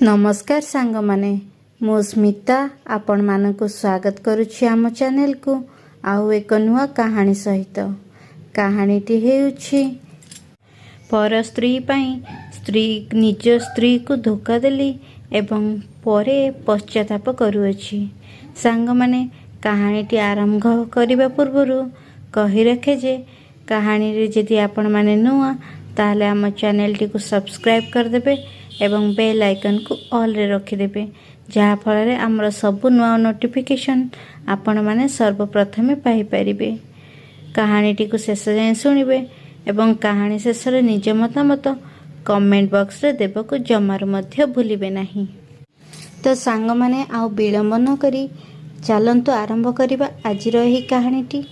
नमस्कार सांग माने मो स्मिता आपण मानकु स्वागत करुछि आम चैनल को आउ एक नुआ कहानी सहित। कहानीटी हेउछि पर स्त्री पई स्त्री निज स्त्री को धोखा देली एवं परे पश्चाताप करुअछि। सांग माने कहानीटी आरंभ करिबा पूर्वरु कहि रखे जे कहानी रे जदि आपण माने नुआ ताले आम चैनल टी को सब्सक्राइब कर देबे एवं बेल आइकन को ऑल रे रखिदेबे जहाँ फल आमर सबु नुआ नोटिफिकेशन आपण माने सर्वप्रथमे पाई परिबे। कहानीटी को शेष जाए शुणिबे एवं कहानी शेष रे निज मतामत कमेंट बॉक्स रे देबको जमार मध्य भूलिबे नाही। तो सांग माने आउ विलंब न करी चलंतु आरंभ करिबा आजिर एही कहानीटी।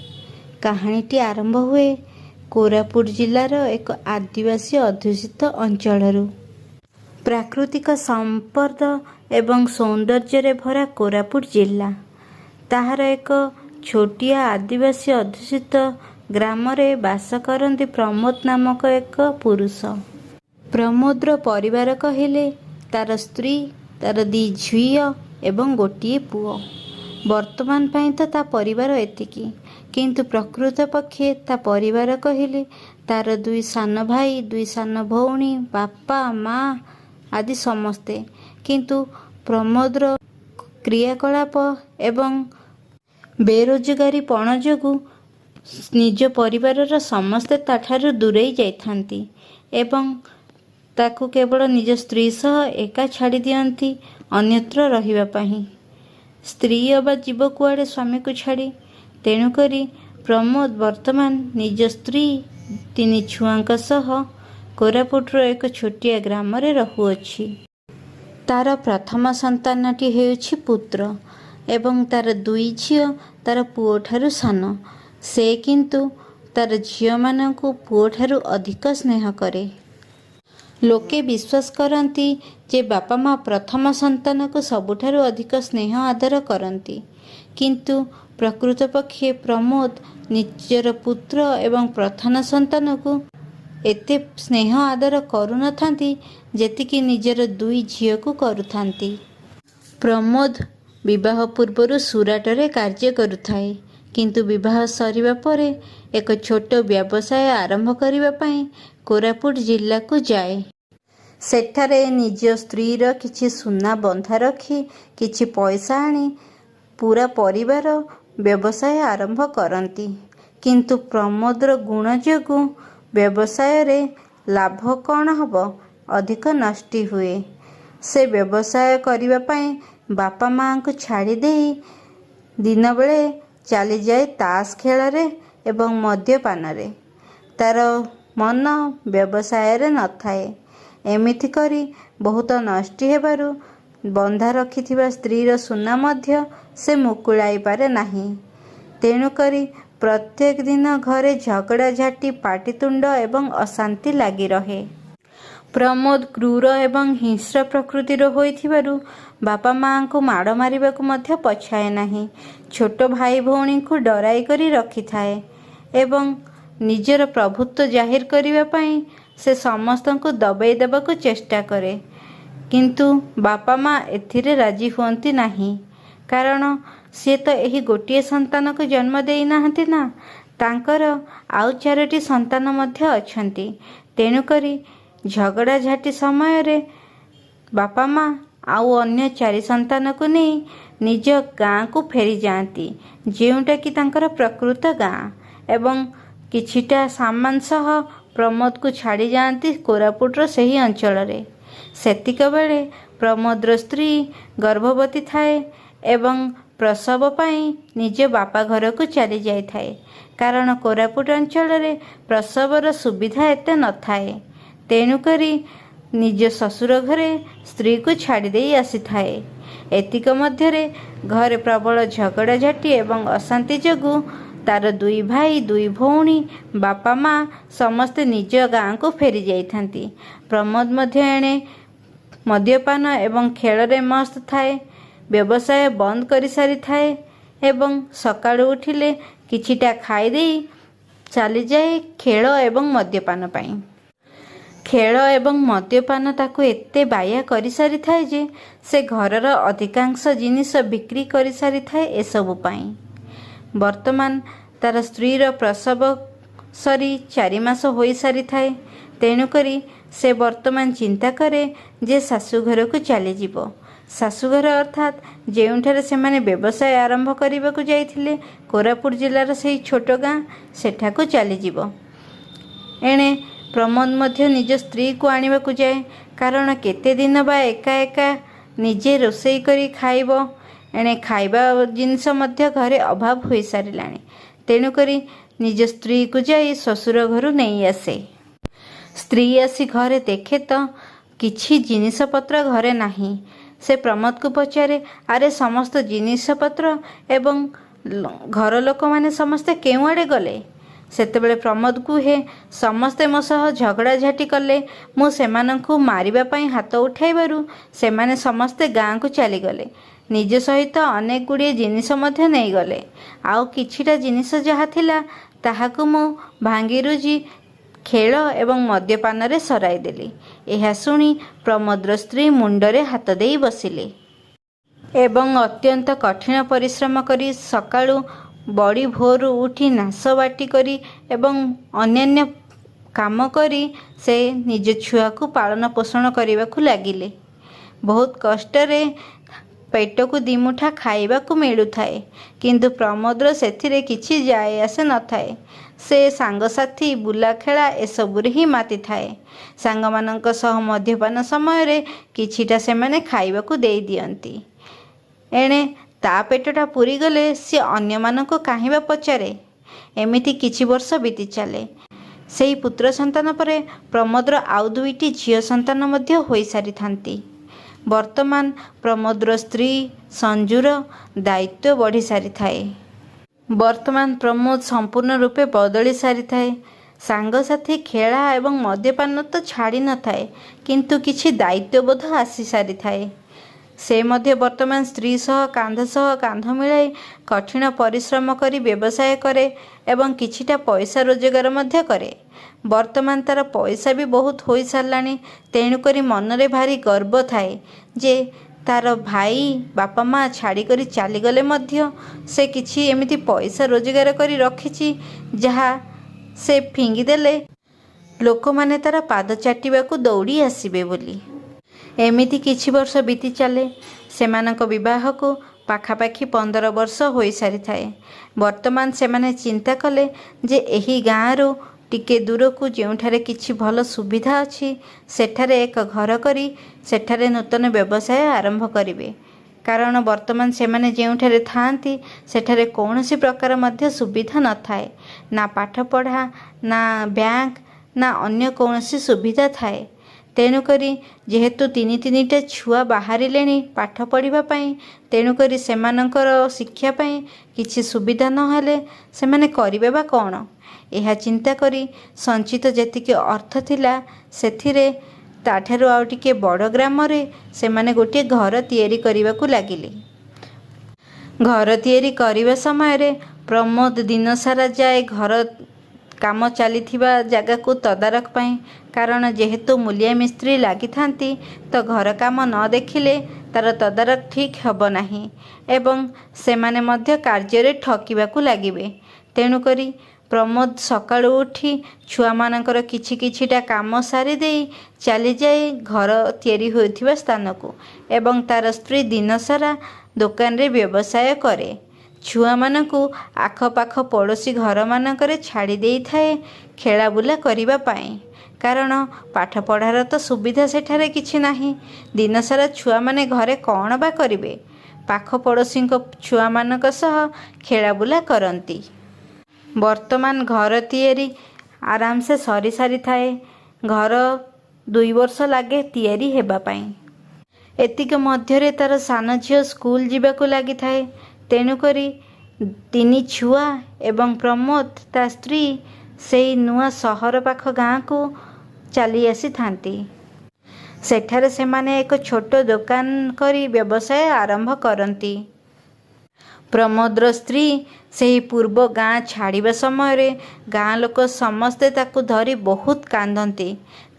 कहानीटी आरंभ हुए कोरापुट जिल्लार एक आदिवासी अध्युषित अंचलरू। प्राकृतिक संपद एवं सौंदर्य भरा कोरापुट जिला ताहार एक छोटिया आदिवासी अध्युषित ग्राम रे बास करती प्रमोद नामक एक पुरुष। प्रमोदर परिवार कहिले तार स्त्री तार दी झियो एवं गोटिए पुओ। वर्तमान पाई तो ता परिवार एतिकी, किंतु प्रकृत पक्षे ता परिवार कहिले तार दुई सान भाई दुई सान भौणी बापा माँ आदि समस्ते। किंतु प्रमोदर क्रियाकलाप एवं बेरोजगारी पण जोगु निज परिवारर समस्ते ताठारु दूरेई जाइथांती एवं ताकू केवल निज स्त्री सह एका छाड़ी दियंती अन्यत्र रहिबा पाही। स्त्री अबा जीव कुआड़े स्वामी को छाड़ी। तेणुकरी प्रमोद वर्तमान निज स्त्री तीन छुआंक सह कोरापुटर एक छोटिया ग्राम रे रहुअछि। तार प्रथम संतानटी हेउछि पुत्र एवं तार दुई झियो तार पुओ ठारु सान। से किंतु तार झियो मानकु पुओ ठारु अधिक स्नेह करे। लोके विश्वास करती जे बापा माँ प्रथम संतान को सबुठारु अधिक स्नेह आदर करती, किंतु प्रकृत पक्षे प्रमोद निजर पुत्र एवं प्रथम संतान को एते स्नेह आदर करू न थांती जेतिकी निजर दुई झियो को करुथांती। प्रमोद विवाह पूर्वर सुराटरे कार्य करुथाए, किंतु विवाह सरिबा परे एक छोट व्यवसाय आरंभ करिबा पई कोरापुट जिल्ला को जाए। सेठारे निज स्त्रीर किछि सुना बंधा रखी किछि पैसा आनी पूरा परिवार व्यवसाय आरंभ करती। किंतु प्रमोदर गुण जोगु व्यवसाय रे लाभ कौन हब अधिक नष्टि हुए। से व्यवसाय करिबा पई बापा माँ को छाड़ी देई दिन बेले चली जाए ताश खेल रे एवं मद्यपान रे। तार मन व्यवसाय रे न थाए। एमिति करी बहुत नष्टि हेबारु बंधा रखिथिबा स्त्रीर सुना मध्य से मुकुलाई पारे नाही। तेणु करी प्रत्येक दिन घरे झगड़ा झाटी पाटितुंड एवं अशांति लगी रहे। प्रमोद क्रूर एवं हिंस्र प्रकृतिर होइथिबारु बापा माँ को माड़ मारिबाकु मध्य पछाए नाही। छोट भाई भौणी को डराई करी रखी थाए एवं निजर प्रभुत्व जाहिर करिबा पई से समस्त को दबाई देबाकु चेष्टा करे। किंतु बापा माँ एथिरे राजी हुअंती नाही, कारण सी तो यही गोटे संतान को जन्म देई नाहंती ना, तांकर आउ चारोटी संतान मध्य अछंती। तेणुकरी झगड़ा झाटी समय रे बापा माँ आउ अन्य चारि संतान को नहीं निज गाँ को फेरी जाती, जेउटा कि तांकर प्रकृत गाँ एवं किछिटा सामान सह प्रमोद को छाड़ी जाती कोरापुटर सही अंचल रे। सेतिक बेले प्रमोदर स्त्री गर्भवती थाए एवं प्रसव पाई निज बापा घर को चली जाई थाए, कारण कोरापुट अंचल रे प्रसवर सुविधा एते न थाए। तेणुकरी निज ससुर घरे स्त्री को छाड़ी देई आसी थाए। एतिक मध्यरे घरे प्रबल झगड़ा झाटी एवं अशांति जोगु तार दुई भाई दुई भौणी बापा माँ समस्ते निज गाँ को फेरी जाइथांती। प्रमोद मध्य एणे मद्यपान एवं खेल रे मस्त थाए। व्यवसाय बंद कर सारी थाए एवं सकाळु उठिले किछिटा खाई देई चली जाए खेल एवं मद्यपान पाई। ଖେଳ ଏବଂ ମଦ୍ୟପାନ ତାକୁ ଏତେ ବାୟା କରିସାରିଥାଏ ଯେ ସେ ଘରର ଅଧିକାଂଶ ଜିନିଷ ବିକ୍ରି କରିସାରିଥାଏ ଏସବୁ ପାଇଁ। ବର୍ତ୍ତମାନ ତାର ସ୍ତ୍ରୀର ପ୍ରସବ ସରି 4 ମାସ ହୋଇସାରିଥାଏ। ତେଣୁକରି ସେ ବର୍ତ୍ତମାନ ଚିନ୍ତା କରେ ଯେ ଶାଶୁଘରକୁ ଚାଲିଯିବ। ଶାଶୁଘର ଅର୍ଥାତ୍ ଯେଉଁଠାରେ ସେମାନେ ବ୍ୟବସାୟ ଆରମ୍ଭ କରିବାକୁ ଯାଇଥିଲେ, କୋରାପୁଟ ଜିଲ୍ଲାର ସେହି ଛୋଟ ଗାଁ, ସେଠାକୁ ଚାଲିଯିବ। ଏଣେ ପ୍ରମୋଦ ମଧ୍ୟ ନିଜ ସ୍ତ୍ରୀକୁ ଆଣିବାକୁ ଯାଏ। କାରଣ କେତେ ଦିନ ବା ଏକା ଏକା ନିଜେ ରୋଷେଇ କରି ଖାଇବ। ଏଣେ ଖାଇବା ଜିନିଷ ମଧ୍ୟ ଘରେ ଅଭାବ ହୋଇସାରିଲାଣି। ତେଣୁକରି ନିଜ ସ୍ତ୍ରୀକୁ ଯାଇ ଶ୍ୱଶୁର ଘରୁ ନେଇ ଆସେ। ସ୍ତ୍ରୀ ଆସି ଘରେ ଦେଖେ ତ କିଛି ଜିନିଷପତ୍ର ଘରେ ନାହିଁ। ସେ ପ୍ରମୋଦକୁ ପଚାରେ, ଆରେ ସମସ୍ତ ଜିନିଷପତ୍ର ଏବଂ ଘର ଲୋକମାନେ ସମସ୍ତେ କେଉଁଆଡ଼େ ଗଲେ? ସେତେବେଳେ ପ୍ରମୋଦ କୁହେ, ସମସ୍ତେ ମୋ ସହ ଝଗଡ଼ାଝାଟି କଲେ। ମୁଁ ସେମାନଙ୍କୁ ମାରିବା ପାଇଁ ହାତ ଉଠାଇବାରୁ ସେମାନେ ସମସ୍ତେ ଗାଁକୁ ଚାଲିଗଲେ। ନିଜ ସହିତ ଅନେକ ଗୁଡ଼ିଏ ଜିନିଷ ମଧ୍ୟ ନେଇଗଲେ। ଆଉ କିଛିଟା ଜିନିଷ ଯାହା ଥିଲା ତାହାକୁ ମୁଁ ଭାଙ୍ଗିରୁଜି ଖେଳ ଏବଂ ମଦ୍ୟପାନରେ ସରାଇଦେଲି। ଏହା ଶୁଣି ପ୍ରମୋଦର ସ୍ତ୍ରୀ ମୁଣ୍ଡରେ ହାତ ଦେଇ ବସିଲେ। ଏବଂ ଅତ୍ୟନ୍ତ କଠିନ ପରିଶ୍ରମ କରି ସକାଳୁ ବଡ଼ି ଭୋରରୁ ଉଠି ନାଶ ବାଟି କରି ଏବଂ ଅନ୍ୟାନ୍ୟ କାମ କରି ସେ ନିଜ ଛୁଆକୁ ପାଳନ ପୋଷଣ କରିବାକୁ ଲାଗିଲେ। ବହୁତ କଷ୍ଟରେ ପେଟକୁ ଦିମୁଠା ଖାଇବାକୁ ମିଳୁଥାଏ। କିନ୍ତୁ ପ୍ରମୋଦର ସେଥିରେ କିଛି ଯାଏ ଆସେ ନଥାଏ। ସେ ସାଙ୍ଗସାଥି ବୁଲାଖେଳା ଏସବୁରେ ହିଁ ମାତିଥାଏ। ସାଙ୍ଗମାନଙ୍କ ସହ ମଦ୍ୟପାନ ସମୟରେ କିଛିଟା ସେମାନେ ଖାଇବାକୁ ଦେଇ ଦିଅନ୍ତି। ଏଣେ ତା ପେଟଟା ପୁରିଗଲେ ସେ ଅନ୍ୟମାନଙ୍କୁ କାହିଁ ବା ପଚାରେ। ଏମିତି କିଛି ବର୍ଷ ବିତି ଚାଲେ। ସେହି ପୁତ୍ର ସନ୍ତାନ ପରେ ପ୍ରମୋଦର ଆଉ 2ଟି ଝିଅ ସନ୍ତାନ ମଧ୍ୟ ହୋଇସାରିଥାନ୍ତି। ବର୍ତ୍ତମାନ ପ୍ରମୋଦର ସ୍ତ୍ରୀ ସଞ୍ଜୁର ଦାୟିତ୍ୱ ବଢ଼ି ସାରିଥାଏ। ବର୍ତ୍ତମାନ ପ୍ରମୋଦ ସମ୍ପୂର୍ଣ୍ଣ ରୂପେ ବଦଳି ସାରିଥାଏ। ସାଙ୍ଗସାଥି ଖେଳା ଏବଂ ମଦ୍ୟପାନ ତ ଛାଡ଼ି ନଥାଏ, କିନ୍ତୁ କିଛି ଦାୟିତ୍ୱବୋଧ ଆସି ସାରିଥାଏ। ସେ ମଧ୍ୟ ବର୍ତ୍ତମାନ ସ୍ତ୍ରୀ ସହ କାନ୍ଧ ମିଳାଇ କଠିନ ପରିଶ୍ରମ କରି ବ୍ୟବସାୟ କରେ ଏବଂ କିଛିଟା ପଇସା ରୋଜଗାର ମଧ୍ୟ କରେ। ବର୍ତ୍ତମାନ ତାର ପଇସା ବି ବହୁତ ହୋଇସାରିଲାଣି। ତେଣୁକରି ମନରେ ଭାରି ଗର୍ବ ଥାଏ ଯେ ତାର ଭାଇ ବାପା ମା ଛାଡ଼ିକରି ଚାଲିଗଲେ ମଧ୍ୟ ସେ କିଛି ଏମିତି ପଇସା ରୋଜଗାର କରି ରଖିଛି ଯାହା ସେ ଫିଙ୍ଗିଦେଲେ ଲୋକମାନେ ତାର ପାଦ ଚାଟିବାକୁ ଦୌଡ଼ି ଆସିବେ ବୋଲି। ଏମିତି କିଛି ବର୍ଷ ବିତି ଚାଲେ। ସେମାନଙ୍କ ବିବାହକୁ ପାଖାପାଖି 15 ବର୍ଷ ହୋଇସାରିଥାଏ। ବର୍ତ୍ତମାନ ସେମାନେ ଚିନ୍ତା କଲେ ଯେ ଏହି ଗାଁରୁ ଟିକେ ଦୂରକୁ ଯେଉଁଠାରେ କିଛି ଭଲ ସୁବିଧା ଅଛି ସେଠାରେ ଏକ ଘର କରି ସେଠାରେ ନୂତନ ବ୍ୟବସାୟ ଆରମ୍ଭ କରିବେ। କାରଣ ବର୍ତ୍ତମାନ ସେମାନେ ଯେଉଁଠାରେ ଥାଆନ୍ତି ସେଠାରେ କୌଣସି ପ୍ରକାର ମଧ୍ୟ ସୁବିଧା ନଥାଏ। ନା ପାଠପଢ଼ା, ନା ବ୍ୟାଙ୍କ, ନା ଅନ୍ୟ କୌଣସି ସୁବିଧା ଥାଏ। ତେଣୁକରି ଯେହେତୁ 3ଟା ଛୁଆ ବାହାରିଲେଣି ପାଠ ପଢ଼ିବା ପାଇଁ, ତେଣୁକରି ସେମାନଙ୍କର ଶିକ୍ଷା ପାଇଁ କିଛି ସୁବିଧା ନହେଲେ ସେମାନେ କରିବେ ବା କ'ଣ? ଏହା ଚିନ୍ତା କରି ସଞ୍ଚିତ ଯେତିକି ଅର୍ଥ ଥିଲା ସେଥିରେ ତାଠାରୁ ଆଉ ଟିକେ ବଡ଼ ଗ୍ରାମରେ ସେମାନେ ଗୋଟିଏ ଘର ତିଆରି କରିବାକୁ ଲାଗିଲେ। ଘର ତିଆରି କରିବା ସମୟରେ ପ୍ରମୋଦ ଦିନସାରା ଯାଏ ଘର କାମ ଚାଲିଥିବା ଜାଗାକୁ ତଦାରଖ ପାଇଁ। କାରଣ ଯେହେତୁ ମୂଲିଆ ମିସ୍ତ୍ରୀ ଲାଗିଥାନ୍ତି ତ ଘର କାମ ନ ଦେଖିଲେ ତାର ତଦାରଖ ଠିକ୍ ହେବ ନାହିଁ ଏବଂ ସେମାନେ ମଧ୍ୟ କାର୍ଯ୍ୟରେ ଠକିବାକୁ ଲାଗିବେ। ତେଣୁକରି ପ୍ରମୋଦ ସକାଳୁ ଉଠି ଛୁଆମାନଙ୍କର କିଛିଟା କାମ ସାରିଦେଇ ଚାଲିଯାଏ ଘର ତିଆରି ହୋଇଥିବା ସ୍ଥାନକୁ ଏବଂ ତାର ସ୍ତ୍ରୀ ଦିନସାରା ଦୋକାନରେ ବ୍ୟବସାୟ କରେ। ଛୁଆମାନଙ୍କୁ ଆଖପାଖ ପଡ଼ୋଶୀ ଘରମାନଙ୍କରେ ଛାଡ଼ି ଦେଇଥାଏ ଖେଳାବୁଲା କରିବା ପାଇଁ। କାରଣ ପାଠପଢ଼ାର ତ ସୁବିଧା ସେଠାରେ କିଛି ନାହିଁ। ଦିନସାରା ଛୁଆମାନେ ଘରେ କ'ଣ ବା କରିବେ? ପାଖ ପଡ଼ୋଶୀଙ୍କ ଛୁଆମାନଙ୍କ ସହ ଖେଳାବୁଲା କରନ୍ତି। ବର୍ତ୍ତମାନ ଘର ତିଆରି ଆରାମସେ ସରିସାରିଥାଏ। ଘର 2 ବର୍ଷ ଲାଗେ ତିଆରି ହେବା ପାଇଁ। ଏତିକ ମଧ୍ୟରେ ତାର ସାନ ଝିଅ ସ୍କୁଲ ଯିବାକୁ ଲାଗିଥାଏ। ତେଣୁକରି 3 ଛୁଆ ଏବଂ ପ୍ରମୋଦ ତା ସ୍ତ୍ରୀ ସେଇ ନୂଆ ସହର ପାଖ ଗାଁକୁ ଚାଲି ଆସିଥାନ୍ତି। ସେଠାରେ ସେମାନେ ଏକ ଛୋଟ ଦୋକାନ କରି ବ୍ୟବସାୟ ଆରମ୍ଭ କରନ୍ତି। ପ୍ରମୋଦର ସ୍ତ୍ରୀ ସେହି ପୂର୍ବ ଗାଁ ଛାଡ଼ିବା ସମୟରେ ଗାଁ ଲୋକ ସମସ୍ତେ ତାକୁ ଧରି ବହୁତ କାନ୍ଦନ୍ତି।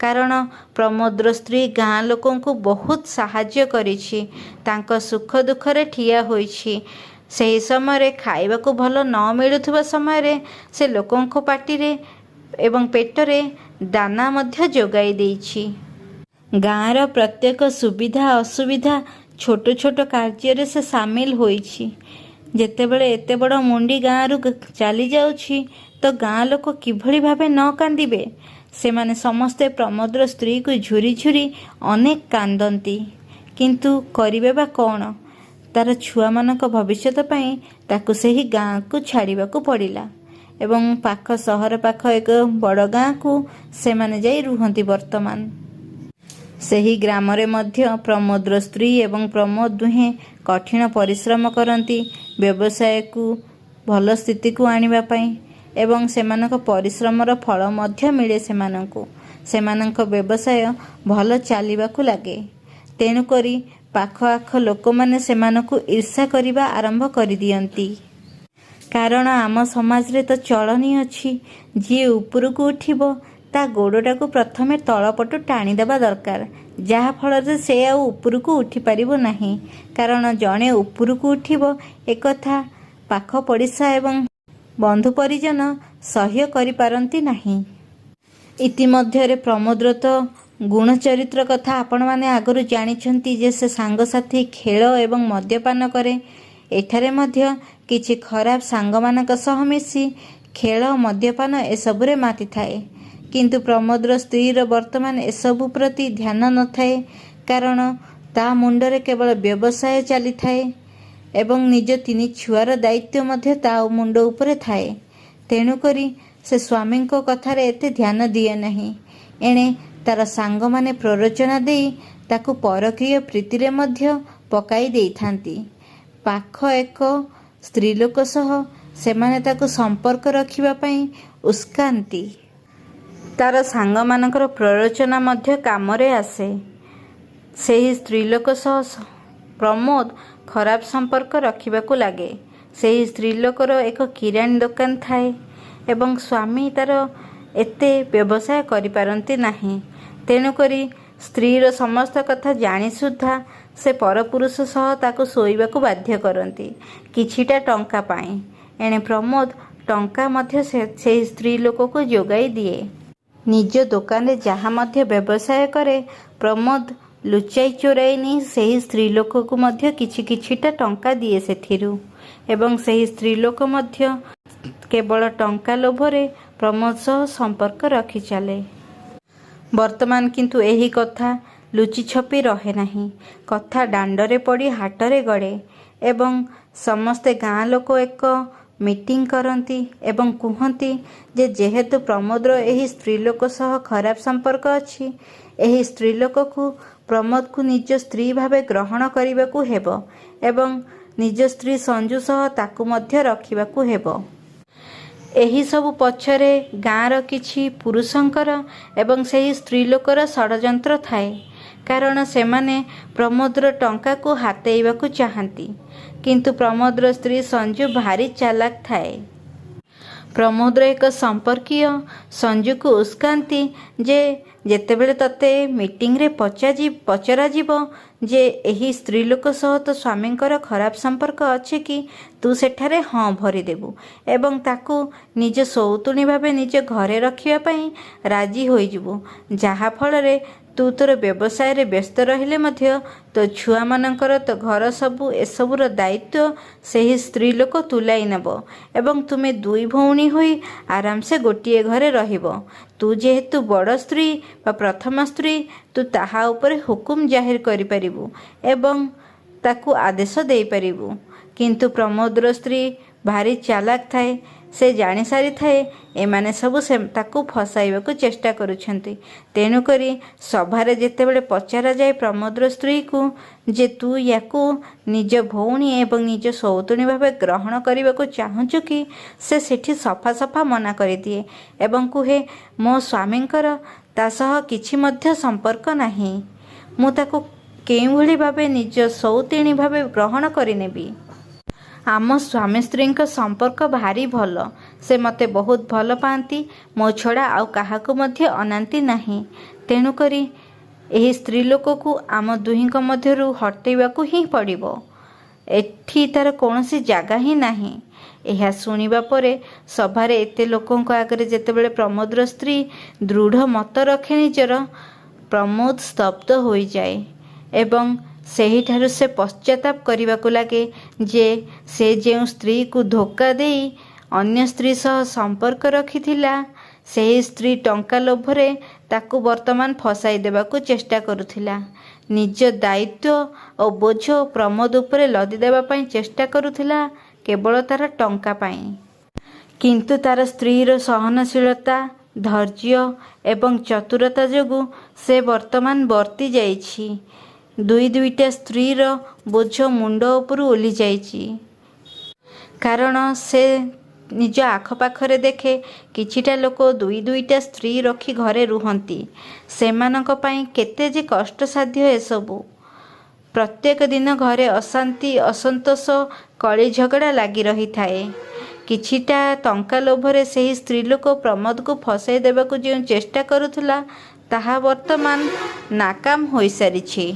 କାରଣ ପ୍ରମୋଦର ସ୍ତ୍ରୀ ଗାଁ ଲୋକଙ୍କୁ ବହୁତ ସାହାଯ୍ୟ କରିଛି, ତାଙ୍କ ସୁଖ ଦୁଃଖରେ ଠିଆ ହୋଇଛି। ସେହି ସମୟରେ ଖାଇବାକୁ ଭଲ ନ ମିଳୁଥିବା ସମୟରେ ସେ ଲୋକଙ୍କ ପାଟିରେ ଏବଂ ପେଟରେ ଦାନା ମଧ୍ୟ ଯୋଗାଇ ଦେଇଛି। ଗାଁର ପ୍ରତ୍ୟେକ ସୁବିଧା ଅସୁବିଧା ଛୋଟ ଛୋଟ କାର୍ଯ୍ୟରେ ସେ ସାମିଲ ହୋଇଛି। ଯେତେବେଳେ ଏତେ ବଡ଼ ମୁଣ୍ଡି ଗାଁରୁ ଚାଲି ଯାଉଛି ତ ଗାଁ ଲୋକ କିଭଳି ଭାବେ ନ କାନ୍ଦିବେ? ସେମାନେ ସମସ୍ତେ ପ୍ରମୋଦର ସ୍ତ୍ରୀକୁ ଝୁରି ଝୁରି ଅନେକ କାନ୍ଦନ୍ତି। କିନ୍ତୁ କରିବେ ବା କ'ଣ? ତାର ଛୁଆମାନଙ୍କ ଭବିଷ୍ୟତ ପାଇଁ ତାକୁ ସେହି ଗାଁକୁ ଛାଡ଼ିବାକୁ ପଡ଼ିଲା ଏବଂ ପାଖ ସହର ପାଖ ଏକ ବଡ଼ ଗାଁକୁ ସେମାନେ ଯାଇ ରୁହନ୍ତି ବର୍ତ୍ତମାନ। ସେହି ଗ୍ରାମରେ ମଧ୍ୟ ପ୍ରମୋଦର ସ୍ତ୍ରୀ ଏବଂ ପ୍ରମୋଦ ଦୁହେଁ କଠିନ ପରିଶ୍ରମ କରନ୍ତି ବ୍ୟବସାୟକୁ ଭଲ ସ୍ଥିତିକୁ ଆଣିବା ପାଇଁ ଏବଂ ସେମାନଙ୍କ ପରିଶ୍ରମର ଫଳ ମଧ୍ୟ ମିଳେ ସେମାନଙ୍କୁ। ସେମାନଙ୍କ ବ୍ୟବସାୟ ଭଲ ଚାଲିବାକୁ ଲାଗେ। ତେଣୁକରି ପାଖ ଆଖ ଲୋକମାନେ ସେମାନଙ୍କୁ ଈର୍ଷା କରିବା ଆରମ୍ଭ କରିଦିଅନ୍ତି। କାରଣ ଆମ ସମାଜରେ ତ ଚଳଣି ଅଛି, ଯିଏ ଉପରକୁ ଉଠିବ ତା ଗୋଡ଼ଟାକୁ ପ୍ରଥମେ ତଳପଟୁ ଟାଣିଦେବା ଦରକାର, ଯାହାଫଳରେ ସେ ଆଉ ଉପରକୁ ଉଠିପାରିବ ନାହିଁ। କାରଣ ଜଣେ ଉପରକୁ ଉଠିବ ଏକଥା ପାଖ ପଡ଼ିଶା ଏବଂ ବନ୍ଧୁ ପରିଜନ ସହ୍ୟ କରିପାରନ୍ତି ନାହିଁ। ଇତିମଧ୍ୟରେ ପ୍ରମୋଦର ତ ଗୁଣ ଚରିତ୍ର କଥା ଆପଣମାନେ ଆଗରୁ ଜାଣିଛନ୍ତି ଯେ ସେ ସାଙ୍ଗସାଥୀ ଖେଳ ଏବଂ ମଦ୍ୟପାନ କରେ। ଏଠାରେ ମଧ୍ୟ କିଛି ଖରାପ ସାଙ୍ଗମାନଙ୍କ ସହ ମିଶି ଖେଳ ମଦ୍ୟପାନ ଏସବୁରେ ମାତିଥାଏ। କିନ୍ତୁ ପ୍ରମୋଦର ସ୍ତ୍ରୀର ବର୍ତ୍ତମାନ ଏସବୁ ପ୍ରତି ଧ୍ୟାନ ନଥାଏ, କାରଣ ତା ମୁଣ୍ଡରେ କେବଳ ବ୍ୟବସାୟ ଚାଲିଥାଏ ଏବଂ ନିଜ 3 ଛୁଆର ଦାୟିତ୍ୱ ମଧ୍ୟ ତା ମୁଣ୍ଡ ଉପରେ ଥାଏ। ତେଣୁକରି ସେ ସ୍ୱାମୀଙ୍କ କଥାରେ ଏତେ ଧ୍ୟାନ ଦିଏ ନାହିଁ। ଏଣେ ତାର ସାଙ୍ଗମାନେ ପ୍ରରୋଚନା ଦେଇ ତାକୁ ପରକୀୟ ପ୍ରୀତିରେ ମଧ୍ୟ ପକାଇ ଦେଇଥାନ୍ତି। ପାଖ ଏକ ସ୍ତ୍ରୀଲୋକ ସହ ସେମାନେ ତାକୁ ସମ୍ପର୍କ ରଖିବା ପାଇଁ ଉସ୍କାନ୍ତି। ତାର ସାଙ୍ଗମାନଙ୍କର ପ୍ରରୋଚନା ମଧ୍ୟ କାମରେ ଆସେ। ସେହି ସ୍ତ୍ରୀଲୋକ ସହ ପ୍ରମୋଦ ଖରାପ ସମ୍ପର୍କ ରଖିବାକୁ ଲାଗେ। ସେହି ସ୍ତ୍ରୀଲୋକର ଏକ କିରାଣୀ ଦୋକାନ ଥାଏ ଏବଂ ସ୍ୱାମୀ ତାର ଏତେ ବ୍ୟବସାୟ କରିପାରନ୍ତି ନାହିଁ। ତେଣୁକରି ସ୍ତ୍ରୀର ସମସ୍ତ କଥା ଜାଣି ସୁଦ୍ଧା ସେ ପରପୁରୁଷ ସହ ତାକୁ ଶୋଇବାକୁ ବାଧ୍ୟ କରନ୍ତି କିଛିଟା ଟଙ୍କା ପାଇଁ। ଏଣେ ପ୍ରମୋଦ ଟଙ୍କା ମଧ୍ୟ ସେହି ସ୍ତ୍ରୀ ଲୋକକୁ ଯୋଗାଇ ଦିଏ। ନିଜ ଦୋକାନରେ ଯାହା ମଧ୍ୟ ବ୍ୟବସାୟ କରେ ପ୍ରମୋଦ ଲୁଚାଇ ଚୋରାଇ ନେଇ ସେହି ସ୍ତ୍ରୀ ଲୋକକୁ ମଧ୍ୟ କିଛିଟା ଟଙ୍କା ଦିଏ ସେଥିରୁ ଏବଂ ସେହି ସ୍ତ୍ରୀ ଲୋକ ମଧ୍ୟ କେବଳ ଟଙ୍କା ଲୋଭରେ ପ୍ରମୋଦ ସହ ସମ୍ପର୍କ ରଖି ଚାଲେ। ବର୍ତ୍ତମାନ କିନ୍ତୁ ଏହି କଥା ଲୁଚି ଛପି ରହେ ନାହିଁ। କଥା ଦାଣ୍ଡରେ ପଡ଼ି ହାଟରେ ଗଡ଼େ ଏବଂ ସମସ୍ତେ ଗାଁ ଲୋକ ଏକ ମିଟିଂ କରନ୍ତି ଏବଂ କୁହନ୍ତି ଯେ ଯେହେତୁ ପ୍ରମୋଦର ଏହି ସ୍ତ୍ରୀଲୋକ ସହ ଖରାପ ସମ୍ପର୍କ ଅଛି, ଏହି ସ୍ତ୍ରୀଲୋକକୁ ପ୍ରମୋଦକୁ ନିଜ ସ୍ତ୍ରୀ ଭାବେ ଗ୍ରହଣ କରିବାକୁ ହେବ ଏବଂ ନିଜ ସ୍ତ୍ରୀ ସଞ୍ଜୁ ସହ ତାକୁ ମଧ୍ୟ ରଖିବାକୁ ହେବ। ଏହିସବୁ ପଛରେ ଗାଁର କିଛି ପୁରୁଷଙ୍କର ଏବଂ ସେହି ସ୍ତ୍ରୀଲୋକର ଷଡ଼ଯନ୍ତ୍ର ଥାଏ। କାରଣ ସେମାନେ ପ୍ରମୋଦର ଟଙ୍କାକୁ ହାତେଇବାକୁ ଚାହାନ୍ତି। କିନ୍ତୁ ପ୍ରମୋଦର ସ୍ତ୍ରୀ ସଞ୍ଜୁ ଭାରି ଚାଲାକ ଥାଏ। ପ୍ରମୋଦର ଏକ ସମ୍ପର୍କୀୟ ସଞ୍ଜୁକୁ ଉସ୍କାନ୍ତି ଯେ ଯେତେବେଳେ ତତେ ମିଟିଂରେ ପଚରାଯିବ ଯେ ଏହି ସ୍ତ୍ରୀଲୋକ ସହ ତୋ ସ୍ୱାମୀଙ୍କର ଖରାପ ସମ୍ପର୍କ ଅଛି କି, ତୁ ସେଠାରେ ହଁ ଭରିଦେବୁ ଏବଂ ତାକୁ ନିଜ ସଉତୁଣୀ ଭାବେ ନିଜ ଘରେ ରଖିବା ପାଇଁ ରାଜି ହୋଇଯିବୁ। ଯାହାଫଳରେ ତୁ ତୋର ବ୍ୟବସାୟରେ ବ୍ୟସ୍ତ ରହିଲେ ମଧ୍ୟ ତୋ ଛୁଆମାନଙ୍କର ତୋ ଘର ସବୁ ଏସବୁର ଦାୟିତ୍ୱ ସେହି ସ୍ତ୍ରୀଲୋକ ତୁଲାଇ ନେବ ଏବଂ ତୁମେ 2 ଭଉଣୀ ହୋଇ ଆରାମସେ ଗୋଟିଏ ଘରେ ରହିବ। ତୁ ଯେହେତୁ ବଡ଼ ସ୍ତ୍ରୀ ବା ପ୍ରଥମ ସ୍ତ୍ରୀ, ତୁ ତାହା ଉପରେ ହୁକୁମ ଜାହିର କରିପାରିବୁ ଏବଂ ତାକୁ ଆଦେଶ ଦେଇପାରିବୁ। କିନ୍ତୁ ପ୍ରମୋଦର ସ୍ତ୍ରୀ ଭାରି ଚାଲାକ ଥାଏ। ସେ ଜାଣିସାରିଥାଏ ଏମାନେ ସବୁ ତାକୁ ଫସାଇବାକୁ ଚେଷ୍ଟା କରୁଛନ୍ତି। ତେଣୁକରି ସଭାରେ ଯେତେବେଳେ ପଚରାଯାଏ ପ୍ରମୋଦର ସ୍ତ୍ରୀକୁ ଯେ ତୁ ୟାକୁ ନିଜ ଭଉଣୀ ଏବଂ ନିଜ ସଉତୁଣୀ ଭାବେ ଗ୍ରହଣ କରିବାକୁ ଚାହୁଁଛୁ କି, ସେ ସେଠି ସଫା ମନା କରିଦିଏ ଏବଂ କୁହେ ମୋ ସ୍ୱାମୀଙ୍କର ତା ସହ କିଛି ମଧ୍ୟ ସମ୍ପର୍କ ନାହିଁ। ମୁଁ ତାକୁ କେଉଁଭଳି ଭାବେ ନିଜ ସଉତୁଣୀ ଭାବେ ଗ୍ରହଣ କରିନେବି? आम स्वामी स्त्री संपर्क भारी भल। से मते बहुत भल पाती, मो छड़ा आउ काहाकू मध्य अनांती नाही। तेणुकरी एही स्त्री लोक को आम दुहींक मध्यरु हटेइबाकू ही पड़िबो। एठी तार कौनसी जागा ही नाही। यह शुणिबा परे सभारे एते लोकंक आगरे जेतेबेले प्रमोदर स्त्री दृढ़ मत रखे निजर, प्रमोद स्तब्ध हो जाए एवं सेहिठारु से पश्चाताप करने लगे जे से जो स्त्री को धोखा दे अन्य स्त्री सह संपर्क रखिथिला, सेही स्त्री टंका लोभरे ताकू वर्तमान फसाई देबाकू चेष्टा करुथिला। निज दायित्व और बोझ प्रमोद उपरे लदी देबा पई चेष्टा करुथिला केवल तार टंका पाई। किंतु तार स्त्रीर सहनशीलता, धैर्य एवं चतुरता जोगु से वर्तमान वर्ती जाइछि। दुईटा स्त्रीर बोझ मुंड उपरु ओली जाइछि। कारण से निज आखपाखरे देखे किछिटा लोक दुईटा स्त्री रखी घरे रुहंती। सेमानक पई केते जे कष्ट साध्य एसबु। प्रत्येक दिन घरे अशांति, असंतोष, कली झगड़ा लगी रही थाए। किछिटा टंका लोभरे सेही स्त्री लोक प्रमोद को फसाई देबाकू जो चेष्टा करुथुला ताहा वर्तमान नाकाम होई सारिछि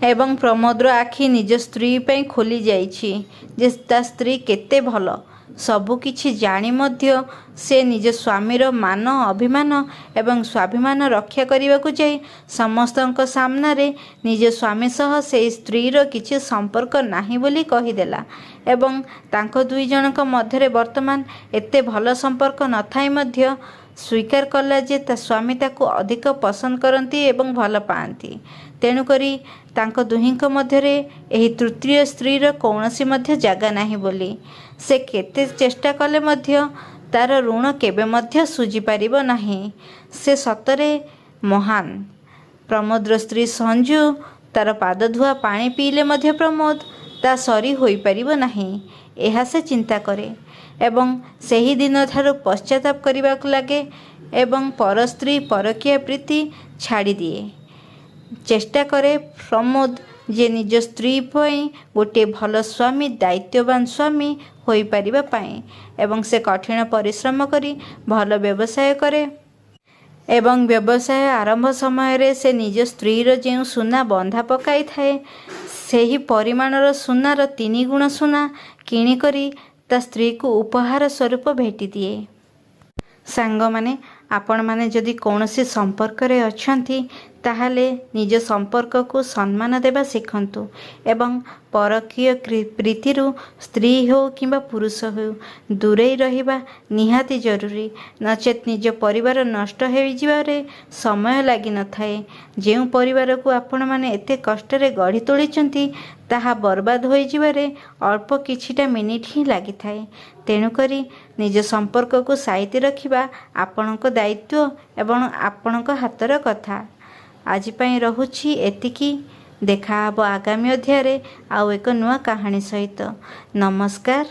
एवं प्रमोदर आखि निज स्त्री पे खोली जाइछि जे ता स्त्री केते भल। सबु किछि जानी मध्य से निज स्वामीर मान, अभिमान एवं स्वाभिमान रक्षा करने जाई समस्तक सामना रे निज स्वामी सह से स्त्रीर किछि संपर्क नाही बोली कहिदेला एवं तांको दुई जनक मध्यरे वर्तमान एते भल संपर्क न थाई मध्य स्वीकार कला जे ता स्वामी ताकू अधिक पसंद करती एवं भल पाती। तेणुकरी तांको दुहींक मध्यरे एही तृतीय स्त्रीर कौनसी मध्य जागा नाही बोली से केते चेष्टा कले मध्य तार ऋण केबे मध्य सुझी पारिबो नाही। से सतरे महान। प्रमोदर स्त्री संजू तार पाद धुआ पानी पीले मध्य प्रमोद ता सरी होई पारिबो नाही, एहा से चिंता करे एवं सेही दिन थारु पश्चाताप करबाक लागे एवं पर स्त्री परकीय प्रीति छाड़ी दिए। चेष्टा करे प्रमोद जे निज स्त्री पई गोटे भल स्वामी, दायित्ववान स्वामी होई पारिबा पई एवं से कठिन परिश्रम करी भल व्यवसाय करे एवं व्यवसाय आरंभ समय रे से निज स्त्रीर जो सुना बंधा पकाई थाए सेही परिमाणर सुनार 3 गुण सुना किणी करी ता स्त्री को उपहार स्वरूप भेटी दिए। सांग माने आपण माने जदि कौनसी संपर्क रे अछंती ताहाले निज संपर्क को सम्मान देबा सिखंतु एवं परकीय प्रीतिरु स्त्री हो किंबा पुरुष हो दूरे रहिबा निहाती जरूरी। नचेत निज परिवार नष्ट हो जिबारे समय लागी न थाए। जेउ परिवार को आपण माने एते कष्ट रे गढ़ी तोलिचंती ताहा बर्बाद हो जिबारे अल्प किछिटा मिनिट ही लागी थाए। तेणुकरी निज संपर्क को साइति रखिबा आपणक दायित्व एवं आपणक हातर कथा। आज पई रहुछि एतिकी। देखा हबो आगामी अध्याय रे आउ एक नुआ कहानी सहित। नमस्कार।